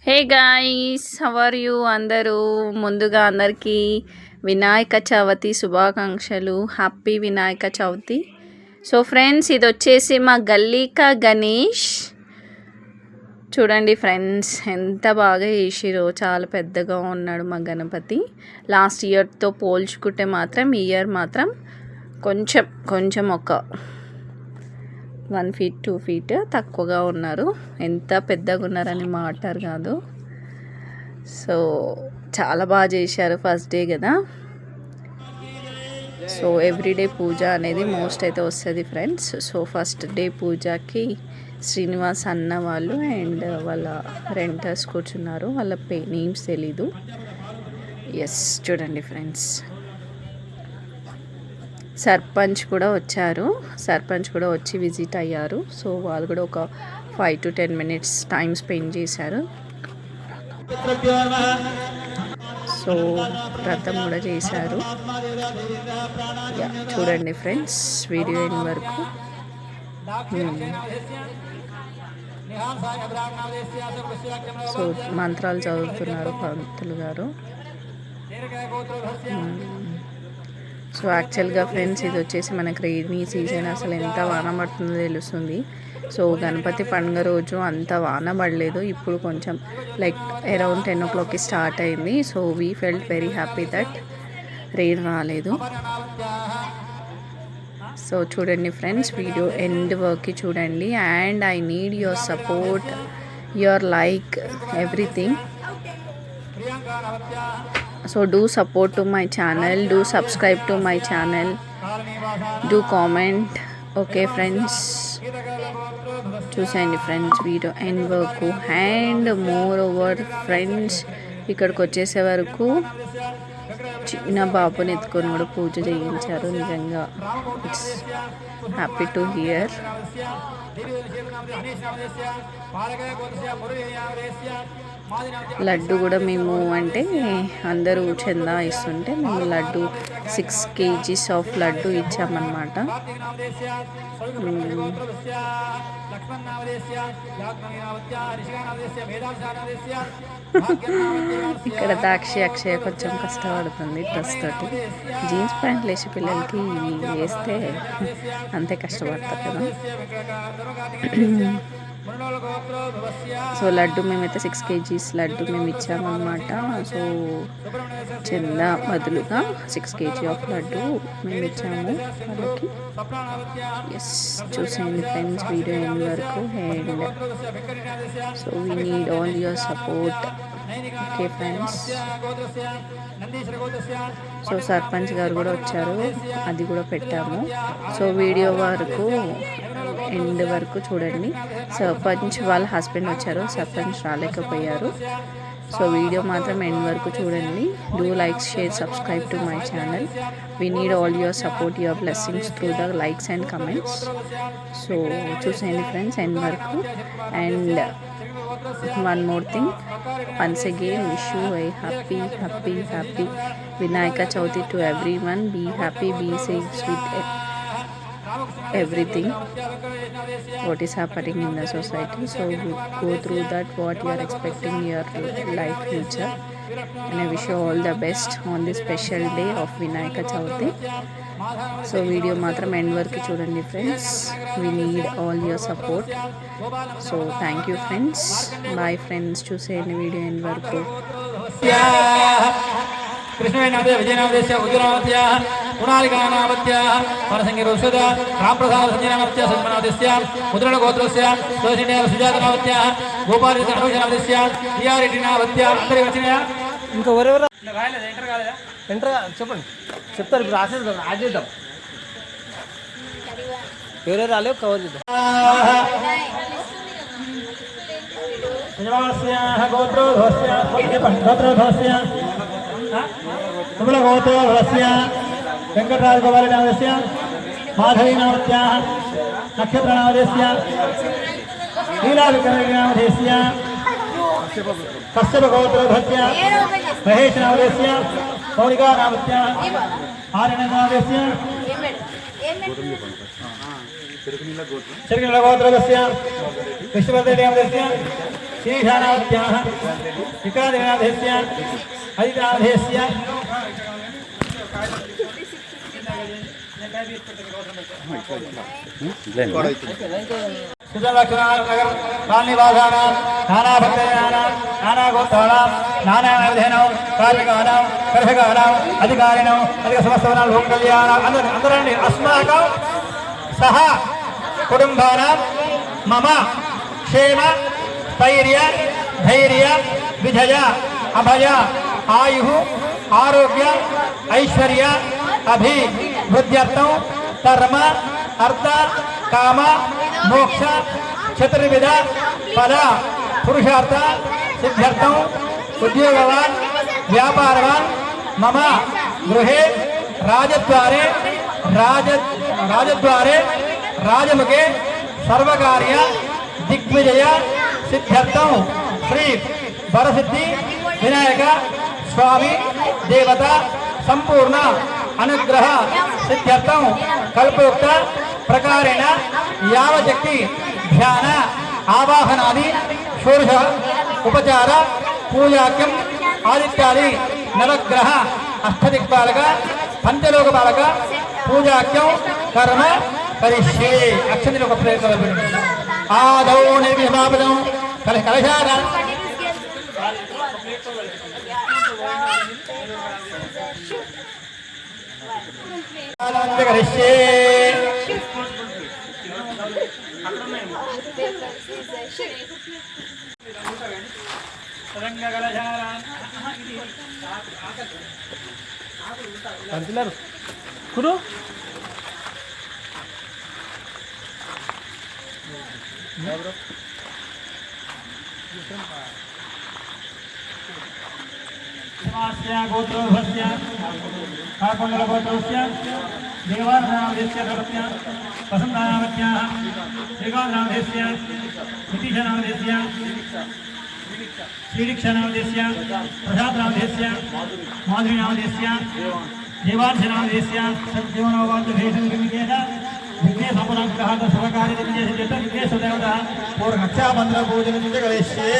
Hey guys, how are you అందరూ? ముందుగా అందరికీ వినాయక చవితి శుభాకాంక్షలు. Happy Vinayaka Chavithi. So friends, ఇది వచ్చేసి మా గల్లీకా గణేష్. చూడండి ఫ్రెండ్స్, ఎంత బాగా చేసిరో. చాలా పెద్దగా ఉన్నాడు మా గణపతి. లాస్ట్ ఇయర్తో పోల్చుకుంటే మాత్రం ఈ ఇయర్ మాత్రం కొంచెం ఒక 1 feet 2 feet తక్కువగా ఉన్నారు. ఎంత పెద్దగా ఉన్నారని మాట్లాడారు కాదు. సో చాలా బాగా చేశారు. ఫస్ట్ డే కదా, సో ఎవ్రీడే పూజ అనేది మోస్ట్ అయితే వస్తుంది ఫ్రెండ్స్. సో ఫస్ట్ డే పూజకి శ్రీనివాస్ అన్న వాళ్ళు అండ్ వాళ్ళ రెంటర్స్ కూర్చున్నారు. వాళ్ళ నేమ్స్ తెలీదు. ఎస్, చూడండి ఫ్రెండ్స్, సర్పంచ్ కూడా వచ్చారు. సర్పంచ్ కూడా వచ్చి విజిట్ అయ్యారు. సో వాళ్ళు కూడా ఒక 5 to 10 minutes టైం స్పెండ్ చేశారు. సో వ్రతం కూడా చేశారు. చూడండి ఫ్రెండ్స్, వీడియో అయిన వరకు. సో మంత్రాలు చదువుతున్నారు పంతులు గారు. సో యాక్చువల్గా ఫ్రెండ్స్, ఇది వచ్చేసి మనకి రెయినీ సీజన్. అసలు ఎంత వాన పడుతుందో తెలుస్తుంది. సో గణపతి పండుగ రోజు అంత వాన పడలేదు. ఇప్పుడు కొంచెం లైక్ అరౌండ్ 10 o'clockకి స్టార్ట్ అయింది. So we felt very happy that rain రాలేదు. సో చూడండి ఫ్రెండ్స్, వీడియో ఎండ్ వరకు చూడండి. And I need your support, your like, everything. So do support to my channel, do subscribe to my channel, do comment. Okay friends, చూసేయండి friends video end వరకు. And more over friends, ఇక్కడికి వచ్చేసే వరకు చిన్న బాబుని ఎత్తుకొని కూడా పూజ చేయించారు. నిజంగా it's happy to hear. Laddu కూడా మేము అంటే అందరూ చందా ఇస్తుంటే మేము లడ్డు 6 kgs ఆఫ్ లడ్డు ఇచ్చామన్నమాట. ఇక్కడ దాక్షి అక్షయ కొంచెం కష్టపడుతుంది డ్రెస్ తోటి. జీన్స్ ప్యాంట్లు వేసి పిల్లలకి ఇవి వేస్తే అంతే కష్టపడతారు కదా. సో లడ్డు మేమైతే 6 kgs లడ్డు మేము ఇచ్చామన్నమాట. సో చందా బదులుగా 6 kg ఆఫ్ లడ్డు మేము ఇచ్చాము వాళ్ళకి. ఎస్, చూసేయండి ఫ్రెండ్స్ వీడియో ఎండ్ వరకు. And so we need all your support. Okay friends. So sarpanch గారు కూడా వచ్చారు, అది కూడా పెట్టాము. సో వీడియో వరకు ఎండ్ వరకు చూడండి. సర్పంచ్ వాళ్ళ హస్బెండ్ వచ్చారు, సర్పంచ్ రాలేకపోయారు. సో వీడియో మాత్రం ఎండ్ వరకు చూడండి. Do like, share, subscribe to my channel. We need all your support, your blessings through the likes and comments. So చూసేయండి ఫ్రెండ్స్ ఎండ్ వరకు. And one more thing, once again wish you a happy Vinayaka Chauthi to everyone. Be happy, be safe with everything what is happening in the society. So go through that what you are expecting in your life future, and I wish you all the best on this special day of Vinayaka Chauthi. So video మాత్రం end వరకు చూడండి friends. We need all your support. So thank you friends. Bye friends. చూసేయండి video end వరకు. కృష్ణవేణామధ్య విజయనామధ్య ఉద్యనామధ్య పునాలికానామధ్య మనసంగిరోషద రామప్రసాద సంజయనామధ్య సన్మనామధ్య ముద్రణ గోత్రస్య సోషిణ్య సుజాతనామధ్య గోపాల అనుజనామధ్య టిఆర్ఎటినామధ్య అందరి వచ్చిన ఇంకా ఎవరెవరు రాయలేదు, ఎంటర్ కాలేదా? ఎంటర్ చెప్పండి, చెప్తారు. ఇప్పుడు రాసేది కదా, యాడ్ చేద్దాం. ఎవరెవరు రాలేవు కవర్ చేద్దాం. వెంకటరాజ గోపాల నామస్య మాధవి నామస్య నక్షత్ర నామస్య లీలా విక్రమ నామస్య కశ్యప గోత్రోధస్య మహేష్ నామస్య మౌనికా నామస్య ఆర్యన నామస్య చెరుకునిల గోత్రోధస్య విష్ణువర్ధన నామస్య ईशानावत्याः विक्रादिगणाधेस्य अधिगणाधेस्य सुजलक्षणानगर कालनिवासानां नानाभक्तजनानां नानागोत्राणां नानाविधेनां कार्मिकानां कर्षकाणां अधिकारिणां अधिकसमस्तवनां लोककल्याणां అందరండి अस्माकं सह कुटुम्बानां मम क्षेम स्थैर्य धैर्य विजय अभय आयुः आरोग्य ऐश्वर्य अभिवृद्ध्यर्थं धर्म अर्थ काम मोक्ष चतुर्विध फल पुरुषार्थ सिद्ध्यर्थं उद्योगवान् व्यापारवान् मम गृहे राजद्वारे राजमुखे सर्वकार्य दिग्विजय सिद्ध्यर्थं श्री वरसिद्धि विनायक स्वामी देवता संपूर्ण अनुग्रह सिद्ध्यर्थं कल्पोक्त प्रकारेण यावशक्ति ध्यान आवाहनादि षोडश उपचार पूजाख्यम आदित्यादि नवग्रह अष्टदिक्पालक पंचलोकपालक पूजाख्यम कर्म करिष्ये अक्षतिलोक प्रयोग आदौ निर्विमापदं कलशाद करिष्ये అంటున్నారు కురు गोत्रोभस्य काकुण्डलगोत्रस्य देवानामदेस्य धर्मस्य वसन्तानामत्याः श्रीकान्तनामदेस्य नितीशनामदेस्य श्रीदीक्षानामदेस्य प्रसादनामदेस्य माधुरीनामदेस्य देवार्चनामदेस्य सत्यवनोवाद्यभेषणविकेत विघ्नेशपराङ्कः सर्वकार्यविजयसिद्ध्यर्थ विघ्नेशदेवतः पूर्वरक्षाबन्धनपूजनं च करिष्ये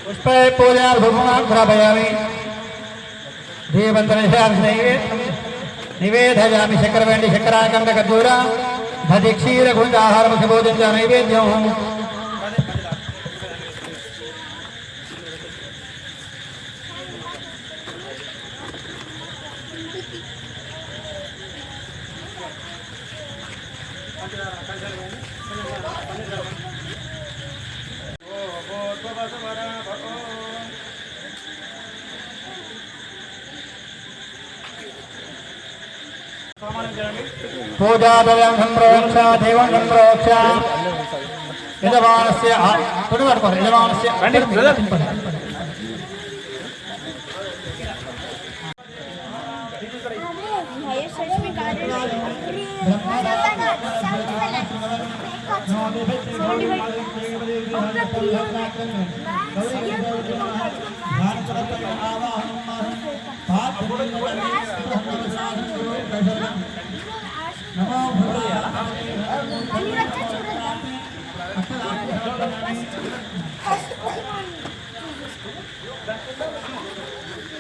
पुष्पे पूजा भूमाग्रहयामि दीपन्तरयामि निवेदयामि शक्करवेण्डि शक्कराकण्ड खजूर दधि क्षीर गुंज आहारं भोजन च नैवेद्यं पूजा दलं संप्रोक्ष देवं संप्रोक्ष యజమానస్య తొడి పట్టుకోండి యజమానస్య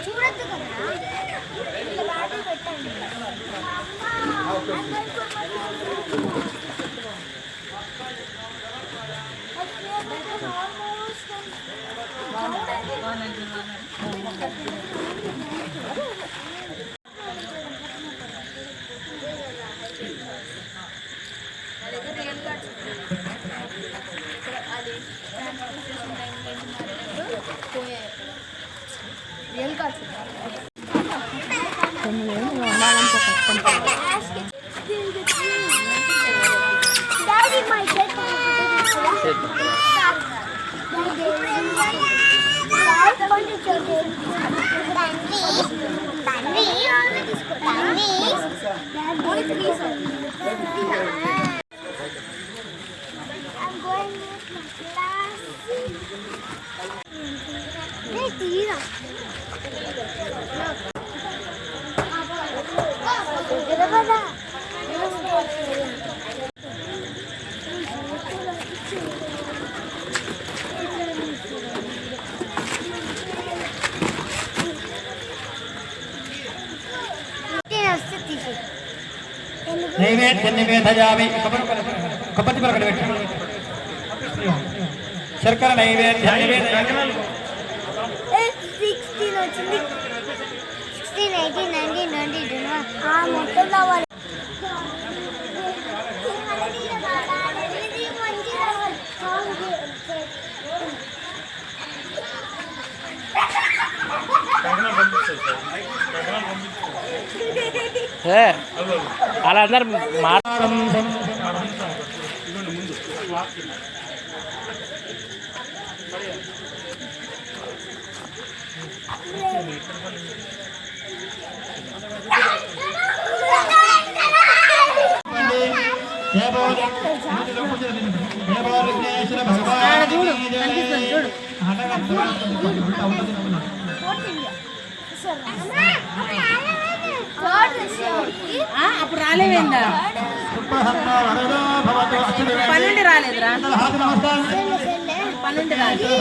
చూడద్దు కదా ఇలా బ్యాటరీ పెట్టండి. Real cards daddy my set తీరా నైవేద్యం నివేదయామి కపతి పరకడ పెట్టి శర్కర నైవేద్యం నివేదయామి 16 వచ్చింది 16 18 19 20 మొత్తం రావాలి అలా అందరు అప్పుడు రాలేవేందా 12 రాలేదురా 12 రాలేదు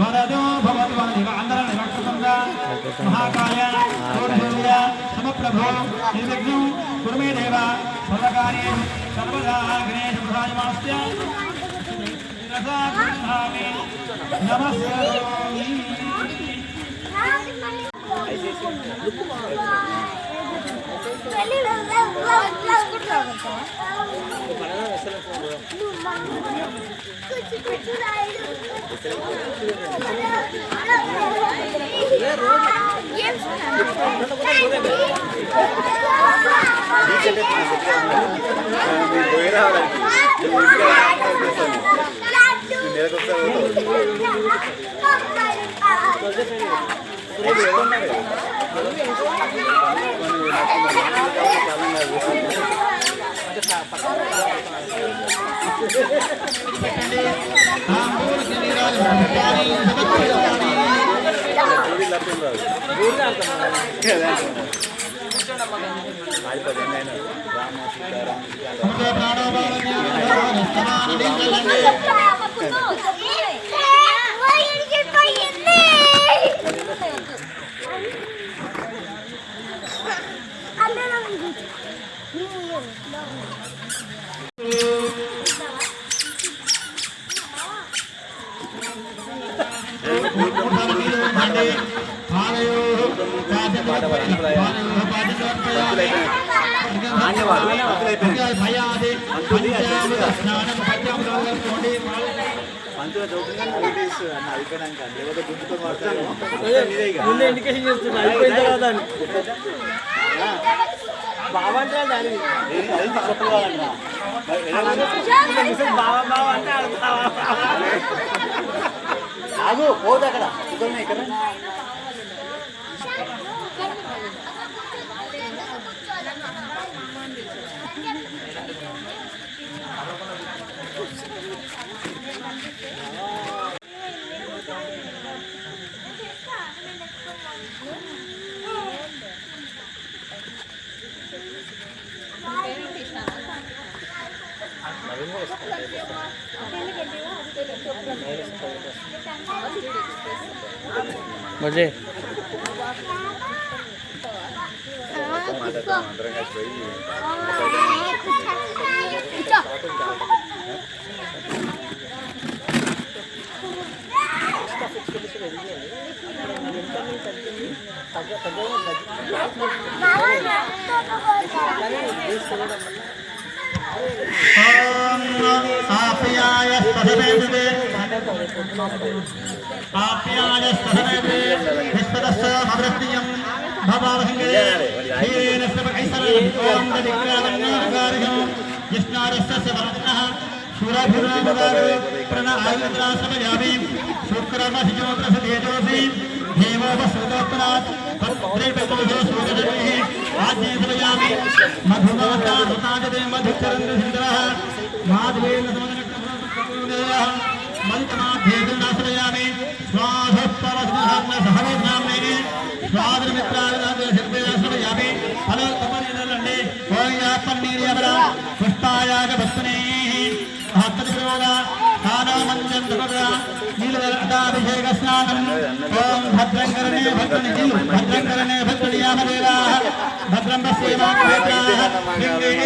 వరదో భవతు వరదివ అందరం రక్షకుందా మహాకాయ సూర్య సమప్రభో నిర్విఘ్నం కురుమే దేవ సర్వకార్యే సర్వదా గణేశ ప్రధాయమాస్య శిరసా గృహామి నమస్కారామి భయాది పంచామృత స్నానం పంచామృతోడి ముందే ఇండికేషన్ చేస్తున్నా అయిపోయిన తర్వాత బాబా అంటే బాబా బాబా అంటే ఆగు పోదు అక్కడ ఇక్కడ मुझे आप्याय स्पदमेवे आप्याय स्पदमेवे विश्वदस्य भवृत्तियं भवावहङ्गे हीन सर्वकैसरं ओम दिक्रावन्नाकारिणो यस्नारस्य वरदनः शूरभिरामदारो प्रणआयुद्रा समयामि शुक्रमधिजोत्रसदेजोसि देवो वसुदोत्तरात् भद्रेपतोजो सूर्यजनिः आज्ञे समयामि मधुमाता हुताजते मधुचरन्द्रसिन्धवः माधवेन समनक्तः मन्त्रमाध्येतुनाश्रयामि स्वाधोत्परस्महर्णसहवोग्नाम्ने स्वादमित्राविदाश्रयामि फलोत्तमनिलण्डे ओयापन्नीर्यवरा पुष्पायागवस्तुनेः हस्तप्रयोगा कानामञ्जन्तपदा नीलदलाभिषेकस्नानम् ॐ भद्रङ्करणे भद्रणे भद्रनियामदेवाः भद्रं पश्येमाग्नेत्राः लिङ्गैः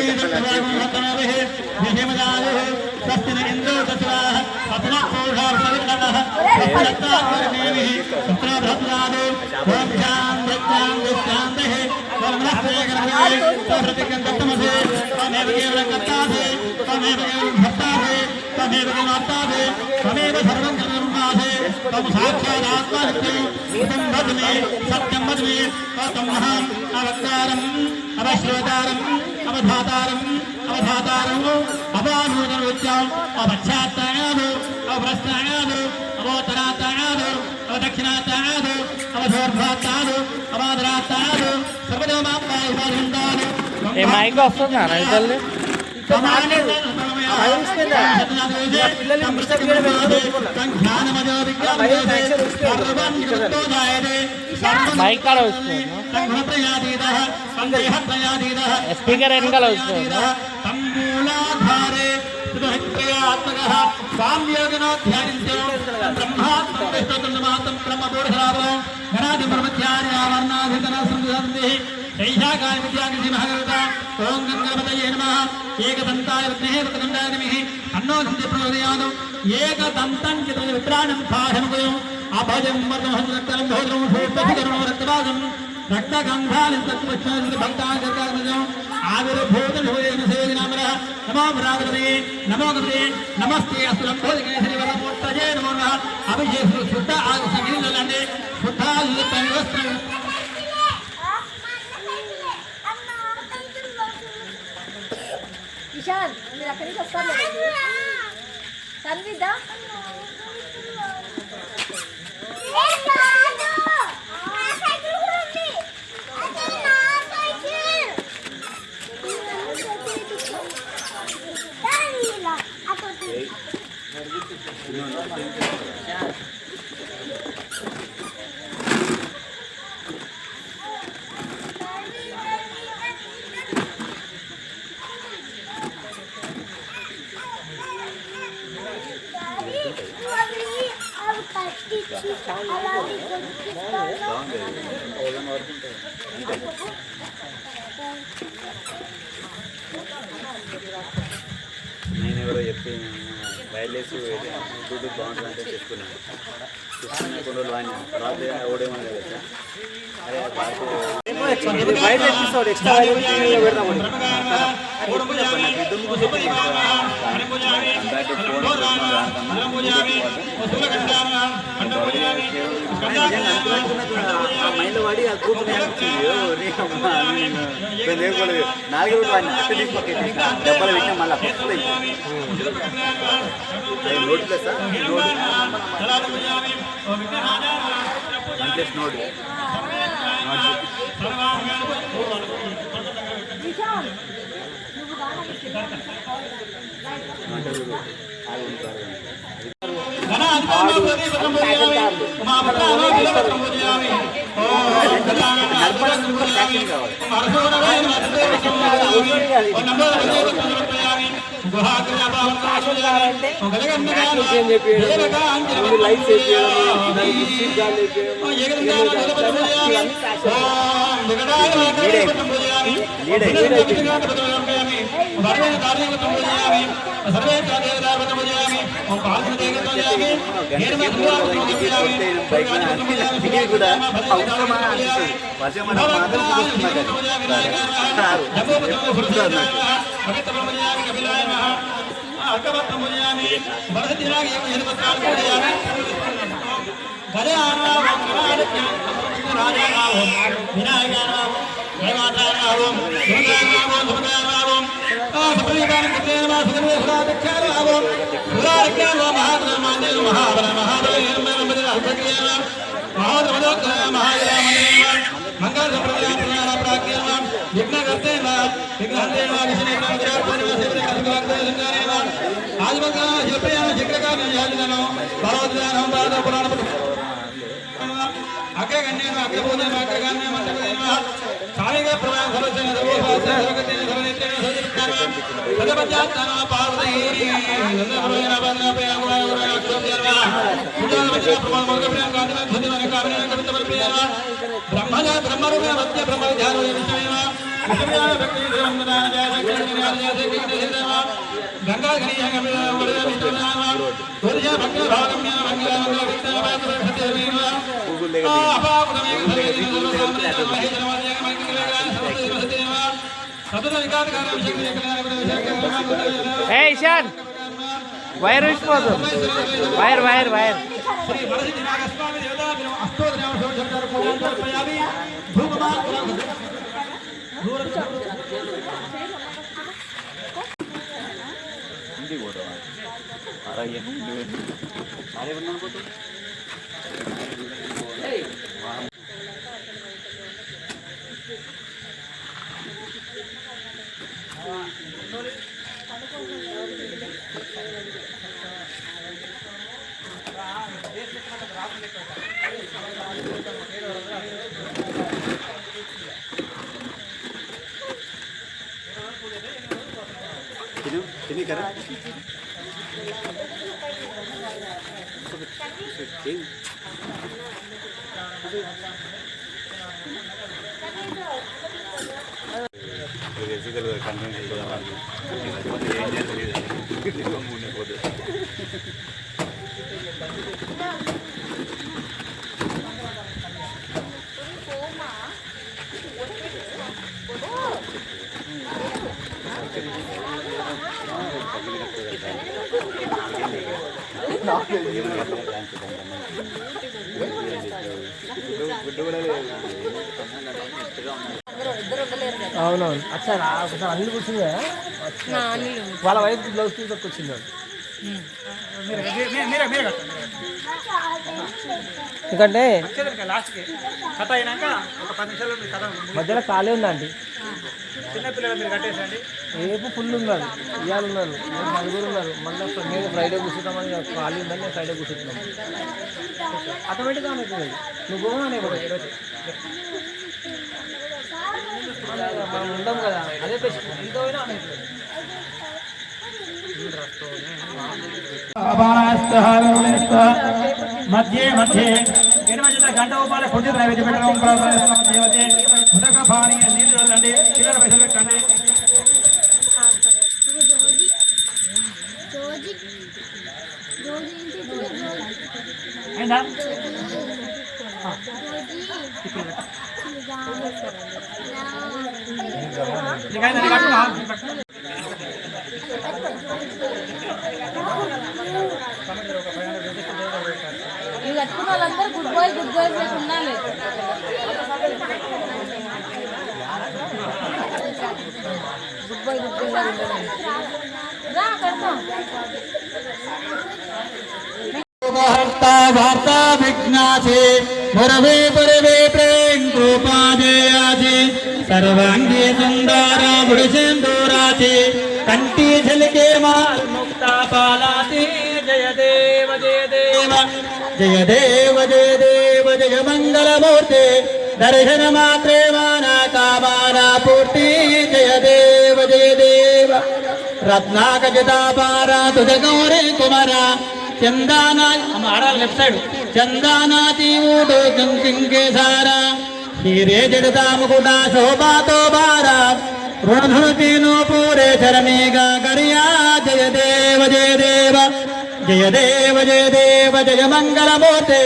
विषमदायुः स्वस्ति न इन्द्रो दशराः पतनपूषार्षविकरणः स्वस्तिरत्नाकर्णेभिः सुत्रभद्रादो ॐ शान्तिः परमनस्तेकरणे प्रतिकं दत्तमसे त्वमेव केवलं कर्तासे त्वमेव केवलं भक्तासे त्वमेव केवलात्तासे त्वमेव सर्वं कर्मासे त्वं साक्षादात्मानित्यं इदं वद मे सत्यं वद मे त्वं महान् अवक्तारम् अवश्रोतारम् अवधातारम् अवानूतनोच्चाम् अवच्छात्तायादो अवभ्रष्टायादो अवोत्तरात्तायादो अवदक्षिणात्तायादो अवधोर्भात्तायादो अवादरात्तायादो सर्वदोमाप्पायुपाधिन्दादो ఏ మైక్ వస్తుందా నా ఇద్దరు మైక్ కాడ వస్తుంది స్పీకర్ వెనకాల వస్తుంది ओम गंगापतये नमः एकदंताय विद्महे वक्रतुंडाय धीमहि तन्नो दन्ति प्रचोदयात् एकदन्तं चित्रवित्राणं पाठमगुं अभयं वर्धहंसकरं भोजनं भूतभुजनं रक्तवादं रक्तगन्धानं तत्पुष्पं भक्तागतागमजं आविर्भूतभूतेन सेवनामरः नमो भरागते नमो गते नमस्ते असुरं भोजकेसरि वरमोत्तजे नमो नमः अभिषेक शुद्ध आगसंगिललंडे शुद्धालुपंवस्त्रं ఇషాన్ మీరు అక్కడి నుంచి వస్తారు సర్విద్దా నేను ఎవరో చెప్పి వైర్లెస్ బ్లూటూత్ బాగుంటుందంటే చెప్తున్నాను కొన్ని రోజులు వాడినా తర్వాత ఓడేమన్నా కదా అదే బయట ఎపిసోడ్ ఎక్స్ట్రా పెడతాం మైండ్ పడి అది కూతురు నాలుగు రోజులు వాడిని అట్ట తీసుకొచ్చి డబ్బలు పెట్టినా మళ్ళీ note plus note plus note కూడా అవసరమా అనిపిస్తుంది వర్షం మాత్రం ఈశాన్ వైర్ వేసిపోతుంది wire wire wire ini karena అవునవును అచ్చా ఒకసారి అనిల్ కూర్చుందా వాళ్ళ వైఫ్ బ్లౌజ్ పీస్ వచ్చింది ఎందుకంటే మధ్యలో ఖాళీ ఉందండి చిన్నపిల్లలు మీరు కట్టేసండి రేపు ఫుల్ ఉన్నారు ఇవాళ ఉన్నారు నలుగురు ఉన్నారు మళ్ళీ నేను ఫ్రైడే కూర్చుంటామని ఖాళీ ఉందని నేను ఫ్రైడే కూర్చుంటున్నాను ఆటోమేటిక్గా అవుతుంది నువ్వు పోగానే కూడా ఈరోజు మనం ఉండం కదా అదే బెస్ట్ ఎంత పోయినా అవుతుంది మధ్యే మధ్యే గంట రూపాయల కొంచెం నైవేద్యం పెట్టడం దేవతే ఉదక పానీ నీళ్ళు చల్లండి చిల్లర పైసలు పెట్టండి అయిందా ఇవి కట్టుకున్న వాళ్ళందరూ గుడ్ బాయ్ ఉండాలి. గుడ్ బాయ్ రా కడతాం. वार्ता विघ्नाचे मुरवे पुरवे प्रेम कृपाजयाचे सर्वांगी सुंदरा गुडसेंदुराचे कंठी झलके माल मुक्ता पालाते जय देव जय देव जय देव जय देव जय मंगल मूर्ते दर्शन मात्रे माना कामाना पूर्ति जय देव जय देव रत्नाकजता पारा तुझ गौरे कुमारा चंदाना हमारा लेफ्ट साइड चंदानाती ऊटो गंगे सारा हीरे जड़ता मुकुटा शोभा तो बारा ऋणधुतीनो पूरे चरणी गा गरिया जय देव जय देव जय देव जय देव जय मंगल मूर्ते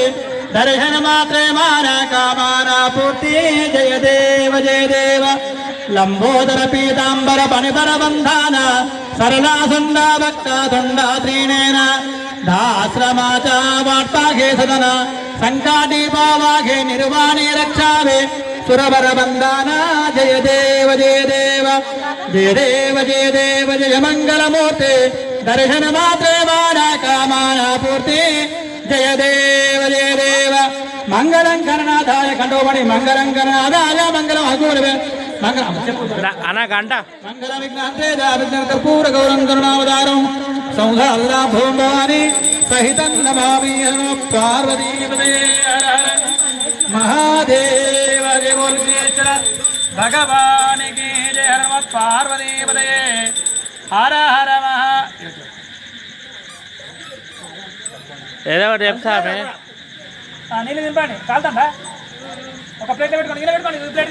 दर्शन मात्रे माना कामाना पूर्ति जय देव जय देव लंबोदर पीतांबर पणिपर बंधाना सरला सुंदा भक्ता धुंडा त्रिनेना दाश्रमाचा वार्ताघे सदना संकाटी पावाघे निर्वाणी रक्षावे सुरवर बंदाना जय देव जय देव जय देव जय देव जय मंगल मूर्ते दर्शन मात्रे माना कामाना पूर्ति जय देव जय देव मंगलं करनाथाय कंठोपणि मंगलं करनाथाय मंगलं हगुरवे అన్న గంట मंगल विघ्नांते दाविघ्न कर्पूर गौरं करुणावतारं संघाल्ला भूमानि सहितं नमामि पार्वती महादेव जय बोल श्रीश्वर भगवान की जय हर नमः पार्वती हर हर महा ఏదో ఒకటి చెప్తామే. నీళ్ళు నింపండి కాలుతుందా ఒక ప్లేట్లో పెట్టుకోండి ఇలా పెట్టుకోండి ప్లేట్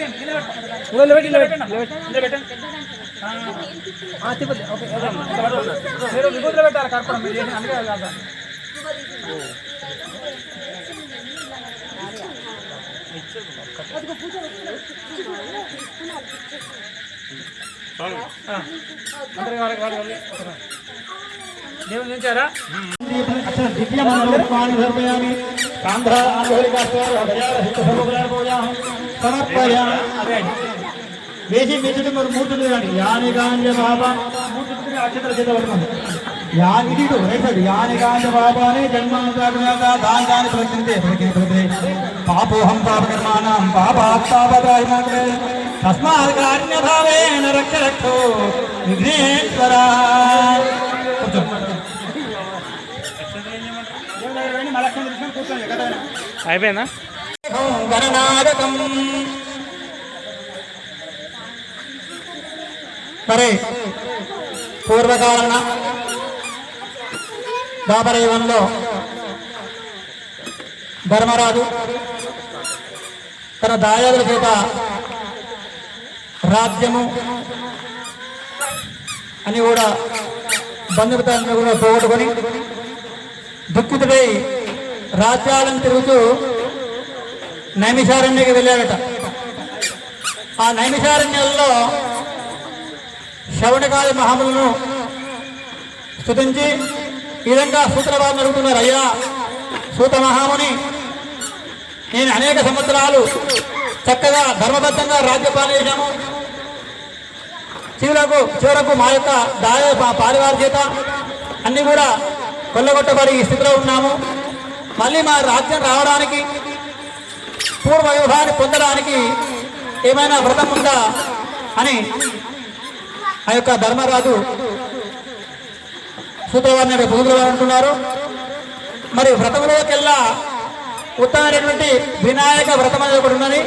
మీరు విభూతిలో పెట్టాలి కర్పూరం మీరు చేసిన అందుకే కాదు దేవుని నుంచారా వేసి మెచ్చుడు మరి మూర్తులు కానీ యాని గాంజ బాబా మూర్తులు అక్షతల చేత పడుతుంది యాని రైట్ సైడ్ యాని గాంజ బాబానే జన్మాంతాగా దాని ప్రతినిధి పాపోహం పాపకర్మాణం పాపాత్తాపదాయమాత్రే తస్మాత్ కారుణ్యభావేన రక్ష రక్షో విఘ్నేశ్వర అయిపోయిందా? గణనాయకం మరి పూర్వకాలన దాపరయుగంలో ధర్మరాజు తన దాయాదుల చేత రాజ్యము అని కూడా బంధుమిత్రులను కూడా పోగొట్టుకొని దుఃఖితుడై రాజ్యాలను తిరుగుతూ నైమిషారణ్యకి వెళ్ళాడట. ఆ నైమిషారణ్యంలో శౌనకాది మహాములను స్తుతించి ఈ విధంగా సూత్రవాదం అడుగుతున్నారు. అయ్యా సూత మహాముని, నేను అనేక సంవత్సరాలు చక్కగా ధర్మబద్ధంగా రాజ్యపాలన చేశాము. చివరకు మా యొక్క పారివారి చేత అన్ని కూడా కొల్లగొట్టబడి ఈ స్థితిలో ఉన్నాము. మళ్ళీ మా రాజ్యం రావడానికి పూర్వ వైభవాన్ని పొందడానికి ఏమైనా వ్రతం ఉందా అని ఆ యొక్క ధర్మరాజు సూత్రవారిని సూత్రవారు అంటున్నారు. మరి వ్రతంలోకెల్లా ఉత్తమైనటువంటి వినాయక వ్రతం అనేది ఒకటి ఉన్నది.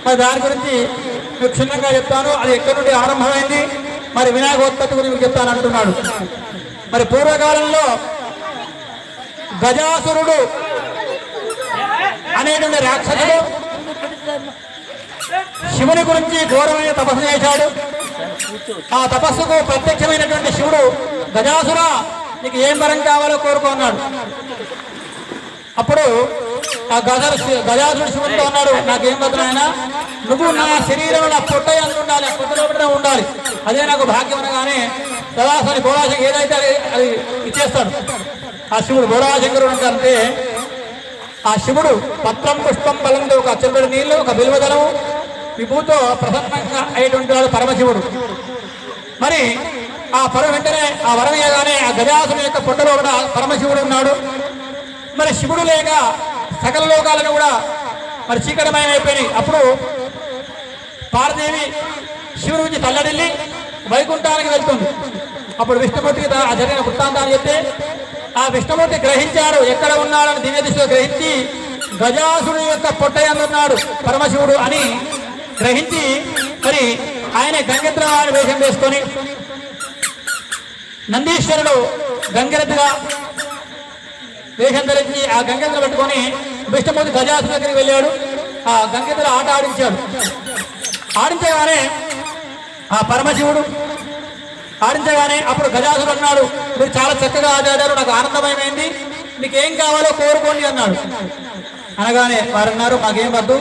మరి దాని గురించి మీకు క్షుణ్ణంగా చెప్తాను. అది ఎక్కడి నుండి ఆరంభమైంది, మరి వినాయకోత్పత్తి గురించి మీకు చెప్తాను అంటున్నాడు. మరి పూర్వకాలంలో గజాసురుడు అనేటువంటి రాక్షసుడు శివుని గురించి ఘోరమైన తపస్సు చేశాడు. ఆ తపస్సుకు ప్రత్యక్షమైనటువంటి శివుడు, గజాసుర నీకు ఏం వరం కావాలో కోరుకున్నాడు. అప్పుడు ఆ గజాసుడు శివుడితో అన్నాడు, నాకేం వద్దు ఆయన, నువ్వు నా శరీరంలో నా పొట్ట ఎంత ఉండాలి, ఆ పొట్ట లోపలనే ఉండాలి, అదే నాకు భాగ్యం అనగానే సదాసరి బోళాశంకర్ ఏదైతే అది ఇచ్చేస్తాడు. ఆ శివుడు బోళాశంకరుడు అంటే ఆ శివుడు పత్రం పుష్పం బలంతో ఒక చెంబడి నీళ్లు ఒక బిల్వదలము విభూతో ప్రసన్నంగా అయ్యేటువంటి వాడు పరమశివుడు. మరి ఆ వెంటనే ఆ వరం ఇవ్వగానే ఆ గజాసుని యొక్క పొట్టలో కూడా పరమశివుడు ఉన్నాడు. మరి శివుడు లేక సకల లోకాలను కూడా మరి చీకటమయం అయిపోయినాయి. అప్పుడు పార్వదేవి శివుడి నుంచి తల్లడిల్లి వైకుంఠానికి వెళ్తుంది. అప్పుడు విష్ణుమూర్తికి ఆ జరిగిన వృత్తాంతాన్ని చెప్తే ఆ విష్ణుమూర్తి గ్రహించాడు, ఎక్కడ ఉన్నాడని దివ్య దృష్టిలో గ్రహించి గజాసుడు యొక్క పొట్ట ఎందున్నాడు పరమశివుడు అని గ్రహించి మరి ఆయన గంగెద్రవాణి వేషం వేసుకొని నందీశ్వరుడు గంగెద్దుగా వేషం ధరించి ఆ గంగెద్ర పెట్టుకొని విష్ణుమూర్తి గజాసుడు దగ్గరికి వెళ్ళాడు. ఆ గంగెద్ర ఆట ఆడించాడు. ఆడించగానే ఆ పరమశివుడు ఆడించగానే అప్పుడు గజాసుడు అన్నాడు, మీరు చాలా చక్కగా ఆడారు, నాకు ఆనందమయమైంది, మీకు ఏం కావాలో కోరుకోండి అన్నాడు. అనగానే వారు అన్నారు, మాకేం వద్దు,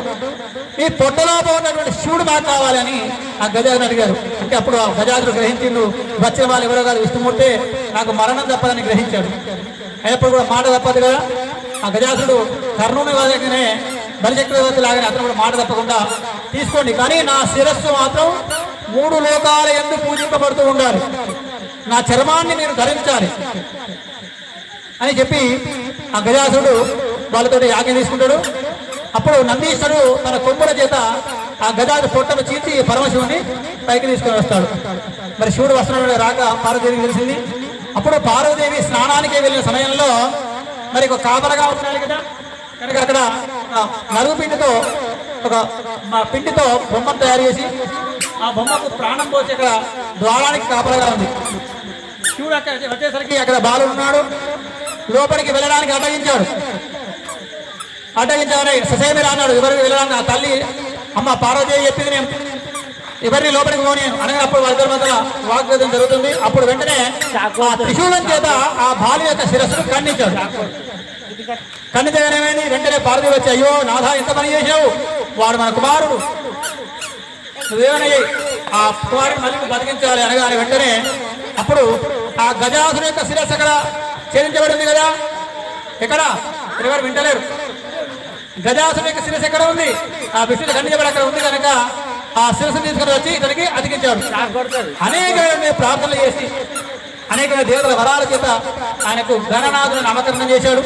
ఈ పొట్టలో ఉన్నటువంటి శివుడు మాకు కావాలని ఆ గజాసుని అడిగారు. అంటే అప్పుడు ఆ గజాసుడు గ్రహించిండు, వచ్చిన వాళ్ళు ఎవరో కాదు విష్ణుమూర్తి, నాకు మరణం తప్పదని గ్రహించాడు. అయినప్పుడు కూడా మాట తప్పదు కదా. ఆ గజాసుడు కర్ణుని వాదకనే బలిచక్రవర్తి లాగానే అతను కూడా మాట తప్పకుండా తీసుకోండి, కానీ నా శిరస్సు మాత్రం 3 లోకాల యందు పూజింపబడుతూ ఉండాలి, నా చర్మాన్ని మీరు ధరించాలి అని చెప్పి ఆ గజాసుడు వాళ్ళతో యాజ్ఞ తీసుకుంటాడు. అప్పుడు నందీశ్వరుడు తన కొమ్ముల చేత ఆ గజాసుడు పొట్టను చీల్చి పరమశివుని పైకి తీసుకొని వస్తాడు. మరి శివుడు వస్తున్నాడు రాక పార్వదేవికి తెలిసింది. అప్పుడు పార్వదేవి స్నానానికి వెళ్ళిన సమయంలో మరి ఒక కాపరగా ఉండాలి కదా, కనుక అక్కడ నరుగు పిండితో ఒక పిండితో బొమ్మను తయారు చేసి ఆ బొమ్మకు ప్రాణం పోసి అక్కడ ద్వారానికి కాపరగా ఉంది. శివుడు అక్కడ వచ్చేసరికి అక్కడ బాలుడు ఉన్నాడు, లోపలికి వెళ్ళడానికి అడ్డగించాడు. అడ్డగించాలని ససేమిరా అన్నాడు, ఎవరికి వెళ్ళడానికి. ఆ తల్లి అమ్మ పార్వదేవి చెప్పింది, నేను ఎవరిని లోపలికి పోనేను అనగా అప్పుడు వాళ్ళ మధ్య వాగ్వేదం జరుగుతుంది. అప్పుడు వెంటనే త్రిశూలం చేత ఆ బాలు యొక్క శిరస్సును ఖండించాడు. ఖండించగానేమైంది, వెంటనే పార్వదేవి వచ్చి, అయ్యో నాథా ఎంత పని చేసావు, వాడు మన కుమారుడు, నువ్వేమని ఆ కుమారుని మళ్ళీ బతికించాలి అనగానే వెంటనే అప్పుడు ఆ గజాసుని యొక్క శిరస్సు అక్కడ ఛేదించబడింది కదా. ఎక్కడ ఎవరు వింటలేరు. గజాసుని యొక్క శిరస్సు ఎక్కడ ఉంది, ఆ విష్ణుని ఖండించబడి అక్కడ ఉంది కనుక ఆ శిరస్సు తీసుకుని వచ్చి ఇతనికి అతికించాడు. అనేక ప్రార్థనలు చేసి అనేక దేవతల వరాల చేత ఆయనకు గణనాథుని నామకరణం చేశాడు.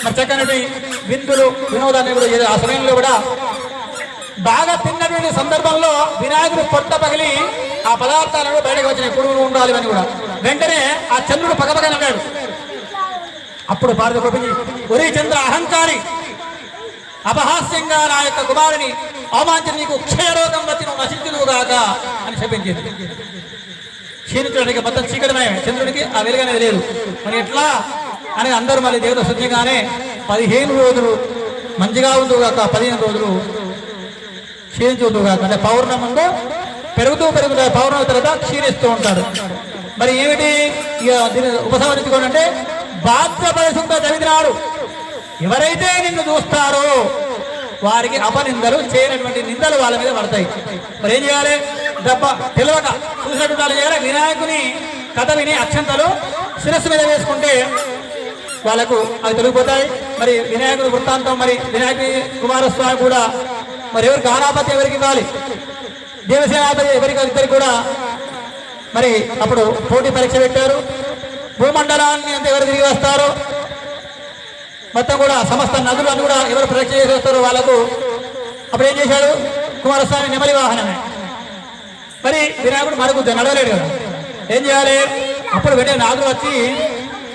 మరి చక్కనటి విందులు వినోదాన్ని కూడా ఆ సమయంలో కూడా బాగా తిన్నటువంటి సందర్భంలో వినాయకుడు పొట్ట పగిలి ఆ పదార్థాలను బయటకు వచ్చిన కుడుగులు ఉండాలి అని కూడా వెంటనే ఆ చంద్రుడు పగపగని అన్నాడు. అప్పుడు పార్వతి కోపించి, ఒరే చంద్ర అహంకారి, అపహాస్యంగా నా యొక్క కుమారుని అవమానించి నీకు క్షయరోగం వచ్చి నువ్వు నశించునుగాక అని చెప్పించింది. క్షీణించడానికి మొత్తం చీకటమే, చంద్రుడికి ఆ వెలుగనేది లేదు. మరి ఎట్లా అని అందరూ మళ్ళీ దేవత శుద్ధిగానే 15 రోజులు మంచిగా ఉందిగాక, 15 రోజులు క్షీణించుగాక. అంటే పౌర్ణమి ముందు పెరుగుతూ పౌర్ణమి తర్వాత క్షీణిస్తూ ఉంటాడు. మరి ఏమిటి ఇక దీన్ని ఉపసంహరించుకోండి అంటే, బాధ్యపరిశుద్ధ చదివినాడు, ఎవరైతే నిన్ను చూస్తారో వారికి అపనిందలు, చేయనటువంటి నిందలు వాళ్ళ మీద పడతాయి. మరి ఏం చేయాలి, దెబ్బ తెలియక చూసినట్టు చేయాలి. వినాయకుని కథ విని అక్షంతలు శిరస్సు మీద వేసుకుంటే వాళ్ళకు అవి తొలగిపోతాయి. మరి వినాయకుడి వృత్తాంతం, మరి వినాయకుని కుమారస్వామి కూడా మరి ఎవరు గానాపతి ఎవరికి ఇవ్వాలి, దేవసేనాపతి ఎవరికి, ఇద్దరికి కూడా మరి అప్పుడు పోటీ పరీక్ష పెట్టారు. భూమండలాన్ని అంతా ఎవరు తిరిగి వస్తారో మొత్తం కూడా సమస్త నదులు అని కూడా ఎవరు పరీక్ష చేసి వస్తారో వాళ్ళకు అప్పుడు ఏం చేశాడు, కుమారస్వామి నెమలి వాహనమే. మరి వినాయకుడు మరుగుద్ది, నడవలేడు కదా, ఏం చేయాలి. అప్పుడు వెంటనే నాదులు వచ్చి,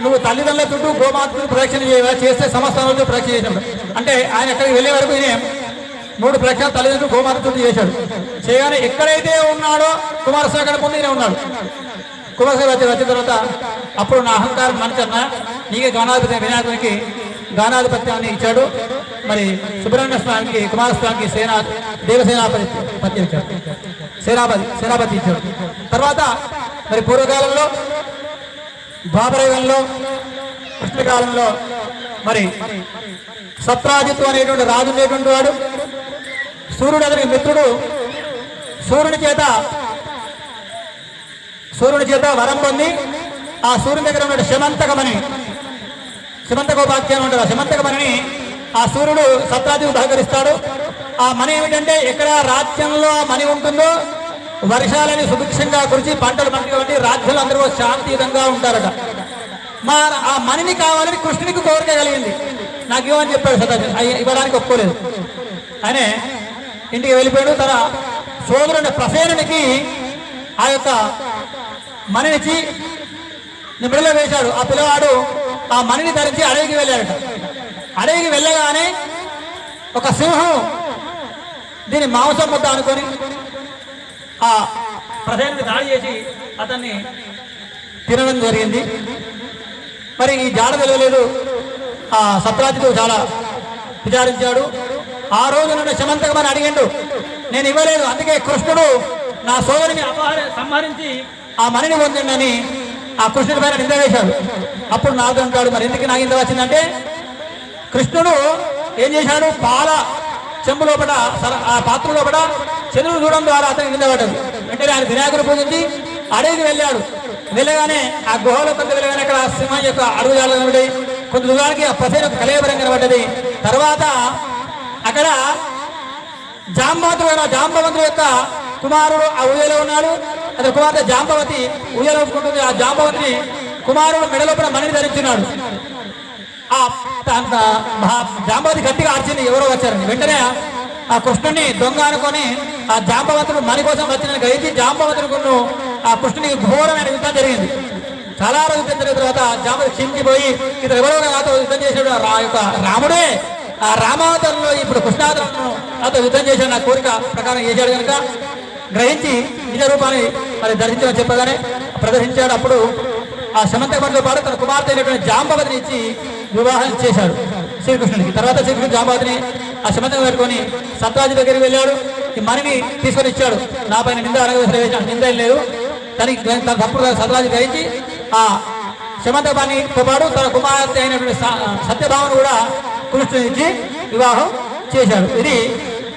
నువ్వు తల్లిదండ్రుల చుట్టూ గోమాతను ప్రదక్షిణ చేస్తే సమస్త నదులు ప్రదక్షిణ చేసినప్పుడు అంటే ఆయన ఎక్కడికి వెళ్ళే వరకు 3 ప్రదక్షిణలు తల్లిదండ్రులు గోమాత చుట్టూ చేశాడు. చేయగానే ఎక్కడైతే ఉన్నాడో కుమారస్వామి అక్కడ ముందు ఉన్నాడు. కుమారస్వామి వచ్చిన తర్వాత అప్పుడు నా అహంకారం మనిషన్న, నీకే గానాధిపతి వినాయకునికి గానాధిపత్యాన్ని ఇచ్చాడు. మరి సుబ్రహ్మణ్య స్వామికి కుమారస్వామికి దేవసేనాపతి ఇచ్చాడు, సేనాపతి ఇచ్చాడు. తర్వాత మరి పూర్వకాలంలో ద్వాపరయుగంలో కృష్ణకాలంలో మరి సత్రాజిత్తు అనేటువంటి రాజు ఉండేటువంటి వాడు. సూర్యుడు అతనికి మిత్రుడు. సూర్యుని చేత వరం పొంది ఆ సూర్యుని దగ్గర ఉన్న శమంతకోపాఖ్యానం ఉంటారు. ఆ శమంతకమణిని ఆ సూర్యుడు సత్రాజిత్తు సహకరిస్తాడు. ఆ మణి ఏమిటంటే ఎక్కడ రాజ్యంలో ఆ మణి ఉంటుందో వర్షాలని సుభిక్షంగా కురిచి పంటలు పండుగ రాజ్యాలు అందరూ శాంతియుతంగా ఉంటారట. ఆ మణిని కావాలని కృష్ణునికి కోరిక కలిగింది. నాకు ఇవ్వని చెప్పాడు సత్రాజిత్తు. ఇవ్వడానికి ఒప్పుకోలేదు. ఆయనే ఇంటికి వెళ్ళిపోయాడు. తన సోదరుని ప్రసేనునికి ఆ యొక్క మణినిచ్చి నిబిడలో వేశాడు. ఆ పిల్లవాడు ఆ మణిని ధరించి అడవికి వెళ్ళాడట. అడవికి వెళ్ళగానే ఒక సింహం దీని మాంసం ముద్ద అనుకొని ఆ ప్రసేనుడికి దాడి చేసి అతన్ని తినడం జరిగింది. మరి ఈ జాడ తెలియలేదు. ఆ సత్రాజిత్తు చాలా విచారించాడు. ఆ రోజు నన్ను శమంతకమని అడిగిండు, నేను ఇవ్వలేదు, అందుకే కృష్ణుడు నా సోదరిని సంహరించి ఆ మణిని పొందిండని ఆ కృష్ణుడి పైన నింద వేశాడు. అప్పుడు నారదు అంటాడు, మరి ఎందుకు నాకు ఇంత వచ్చిందంటే కృష్ణుడు ఏం చేశాడు, పాల చెంబు లోపల ఆ పాత్ర లోపల చంద్రుడు చూడడం ద్వారా అతనికి నింద పడ్డది. వెంటనే ఆయన వినాయకుడు పూజించి అడవికి వెళ్ళాడు. వెళ్ళగానే ఆ గుహలో కొంత వెళ్ళగానే అక్కడ సింహం యొక్క అడుగుజాలు కనబడి కొంత దూరానికి ఆ ప్రసేన యొక్క కలయబరం కనబడ్డది. తర్వాత అక్కడ జాంబవంతుడు యొక్క కుమారుడు ఆ ఊయలో ఉన్నాడు. అతని కుమార్తె జాంబవతి ఊయలో ఒప్పుకుంటుంది. ఆ జాంబవతిని కుమారుడు మెడలోపల మణిని ధరించున్నాడు. ఆ జాంబవతి గట్టిగా ఆర్చింది, ఎవరో వచ్చారని. వెంటనే ఆ కృష్ణుని దొంగ అనుకొని ఆ జాంబవంతుడు మణి కోసం వచ్చిన గ్రహించి జాంబవంతుడును ఆ కృష్ణునికి ఘోరమైన యుద్ధం జరిగింది. చాలా రోజులు యుద్ధం జరిగిన తర్వాత జాంబవతి క్షీణించిపోయి ఇతను ఎవరో నాతో యుద్ధం చేశాడు రాముడే ఆ రామావతారంలో ఇప్పుడు కృష్ణావతారంలో నాతో యుద్ధం చేశాడు, నా కోరిక ప్రకారం చేశాడు కనుక గ్రహించి నిజ రూపాన్ని మరి దర్శించమని చెప్పగానే ప్రదర్శించాడు. అప్పుడు ఆ శమంతకమణితో పాటు తన కుమార్తె అయినటువంటి జాంబవతిని ఇచ్చి వివాహం చేశాడు శ్రీకృష్ణుడికి. తర్వాత శ్రీకృష్ణుడు జాంబవతిని ఆ శమంతకం పెట్టుకొని సత్రాజిత్తు దగ్గరికి వెళ్ళాడు. ఈ మణిని తీసుకొని ఇచ్చాడు. నా పైన నింద అడగవేసిన నింద లేదు, తన తప్పుడు సత్రాజిత్తు గ్రహించి ఆ శమంతకమణితో పాటు తన కుమార్తె అయినటువంటి సత్యభామను కూడా కృష్ణుని ఇచ్చి వివాహం చేశాడు. ఇది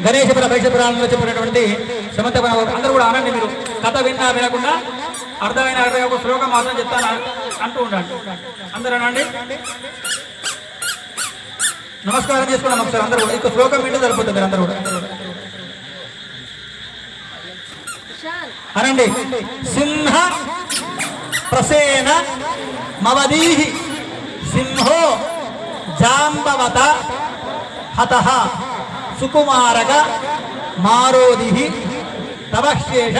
గణేశపుర వైశ్య పురాణంలో చెప్పినటువంటి శమంతకమణి. అందరూ కూడా అనండి, మీరు కథ విన్నా వినకుండా అర్థమైన ఒక శ్లోకం మాత్రం చెప్తాను అంటూ ఉండండి. అందరూ అనండి, నమస్కారం చేసుకున్నాం ఒకసారి అందరూ కూడా. ఇక శ్లోకం వింటే సరిపోతుంది. అందరూ కూడా అనండి. సింహ ప్రసేన మవదీహి సింహో జాంబవత హతః సుకుమారక మారోదిహి తవశేష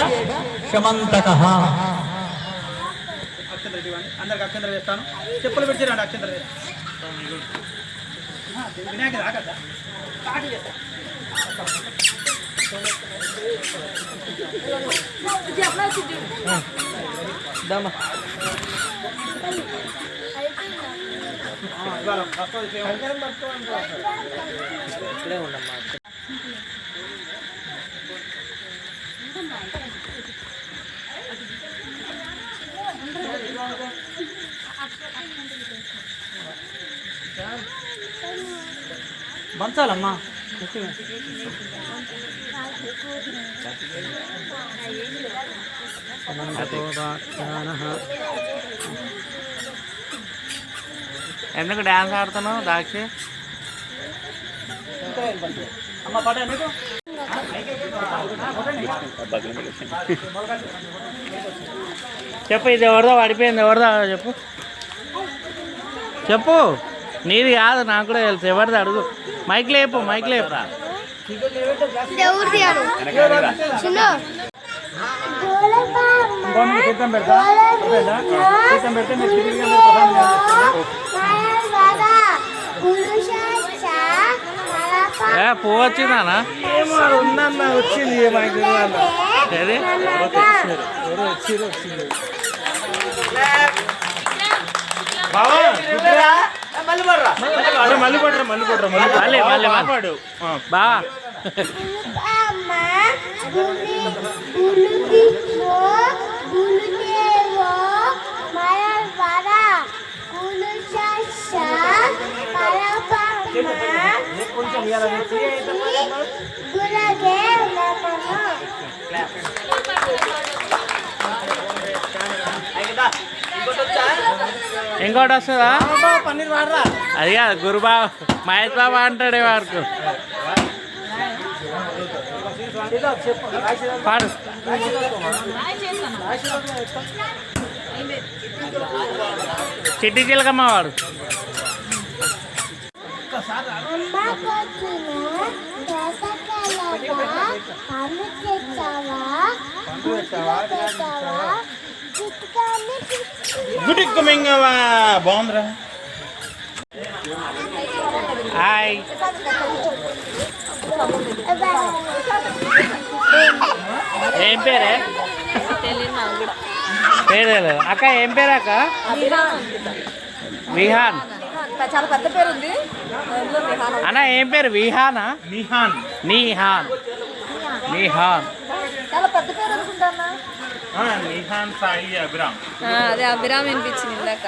శమంతకః. అందరికి అక్షంతలు వేస్తాను. చెప్పులు పెడిచిరండి అక్షంతలు వినాయకుడు ఆగదా ఇక్కడే ఉండమ్మా. బంచాలమ్మా. ఎందుకు డాన్స్ ఆడుతున్నావు దాక్షి? అమ్మ పాట ఎందుకు చెప్పు, ఇది ఎవరిదో పడిపోయింది, ఎవరిదో చెప్పు చెప్పు. నీది కాదు, నాకు కూడా తెలుసు. ఎవరిది అడుగు. మైక్ లేపు, మైక్ లేపు. పువ్వు వచ్చిందానా? ఉందన్నా, వచ్చింది. ఏది మళ్ళీ కొట్టరా మళ్ళీ బా గురగే నమః. ఇంకోటి వస్తుందా పన్నీర్ వాడరా అది కాదు గురుబాబు మహేష్ బాబా అంటాడే వాడుకు పాడు చిట్టి చిలకమ్మ వాడు అమ్మ కొచ్చిన దోసకాయలగా అన్ను తెచ్చావా తెచ్చావా చిట్కాన్ని గుడిక్కు మింగవా బాగుందిరా. హాయ్ ఏం పేరే పేరు తెలియదు అక్క ఏం పేరు అక్క విహాన్ చాలా పెద్ద పేరు ఉంది అన్న ఏం పేరు విహానా నిహాన్ నీహాన్ నీహాన్ చాలా పెద్ద పేరు అనుకుంటానా నిహాన్ సాయి అభిరామ్. అదే అభిరామ్ వినిపించింది ఇందాక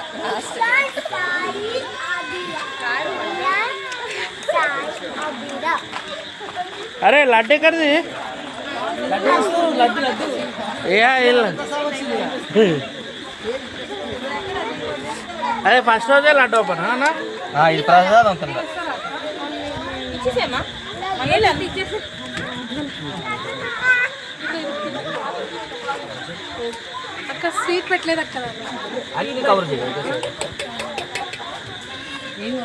అరే లడ్డు ఎక్కడిది ఏ ఇల్లు అదే ఫస్ట్ రోజే లడ్డు ఓపెన్ అన్న ఇది ప్రసాదం అవుతుందా ఇచ్చేసేమా మళ్ళీ అంత ఇచ్చేసి అక్క స్వీట్ పెట్టలేదు అక్క అన్ని కవర్ చేయాలి ఏమి